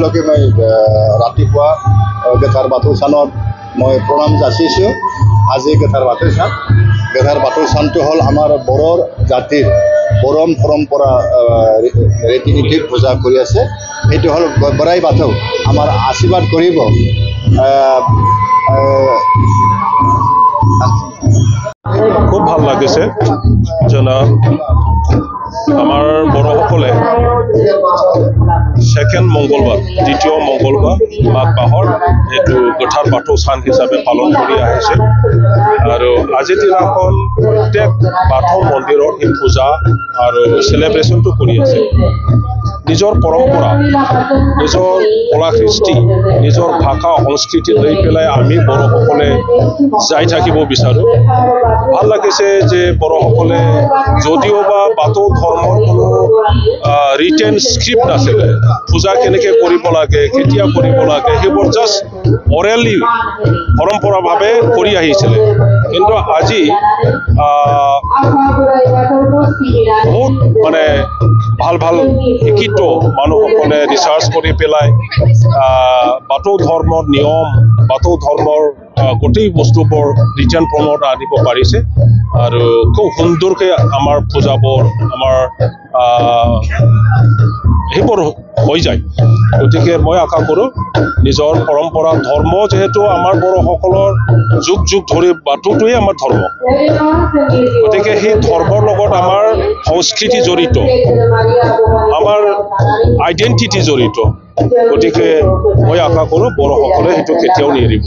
সকলকে মই ৰাতিপুৱা গেথাৰ বাথৌ স্থানত মই প্ৰণাম যাচিছোঁ। আজি গেথাৰ বাথৌ স্থান, গেথাৰ বাথৌ স্থানটো হ'ল আমাৰ বড়োৰ জাতিৰ পৰম পৰম্পৰা ৰীতি নীতি পূজা কৰি আছে। এইটো হ'ল বৰাই বাথৌ আমাৰ আশীৰ্বাদ কৰিব। খুব ভাল লাগিছে যেন আমাৰ বড়োসকলে দ্বিতীয় মংগলবাৰ মাঘ মাহৰ এইটো গেথাৰ বাথৌ স্থান হিচাপে পালন কৰি আহিছে। আৰু আজিৰ দিনাখন প্ৰত্যেক বাথৌ মন্দিৰৰ এই পূজা আৰু চেলিব্ৰেশ্যনটো কৰি আছে। নিজৰ পৰম্পৰা, নিজৰ কলা কৃষ্টি, নিজৰ ভাষা সংস্কৃতি লৈ পেলাই আমি বড়োসকলে যাই থাকিব বিচাৰোঁ। ভাল লাগিছে যে বড়োসকলে যদিও বা বাথৌ ধৰ্মৰ কোনো ৰিটেন স্ক্ৰিপ্ট নাছিলে, পূজা কেনেকৈ কৰিব লাগে, কেতিয়া কৰিব লাগে, সেইবোৰ জাষ্ট অৰেলি পৰম্পৰাভাৱে কৰি আহিছিলে। কিন্তু আজি বহুত ভাল ভাল শিক্ষিত মানুহসকলে ৰিচাৰ্চ কৰি পেলাই বাথৌ ধৰ্মৰ নিয়ম, বাথৌ ধৰ্মৰ গোটেই বস্তুবোৰ ৰিটাৰ্ণ ফৰ্মত আনিব পাৰিছে। আৰু খুব সুন্দৰকৈ আমাৰ পূজাবোৰ আমাৰ সেইবোৰ হৈ যায়। গতিকে মই আশা কৰোঁ নিজৰ পৰম্পৰা ধৰ্ম, যিহেতু আমাৰ বড়োসকলৰ যুগ যুগ ধৰি বাথৌটোৱে আমাৰ ধৰ্ম, গতিকে সেই ধৰ্মৰ লগত আমাৰ সংস্কৃতি জড়িত, আমাৰ আইডেণ্টিটি জড়িত। গতিকে মই আশা কৰোঁ বড়োসকলে সেইটো কেতিয়াও নেৰিব।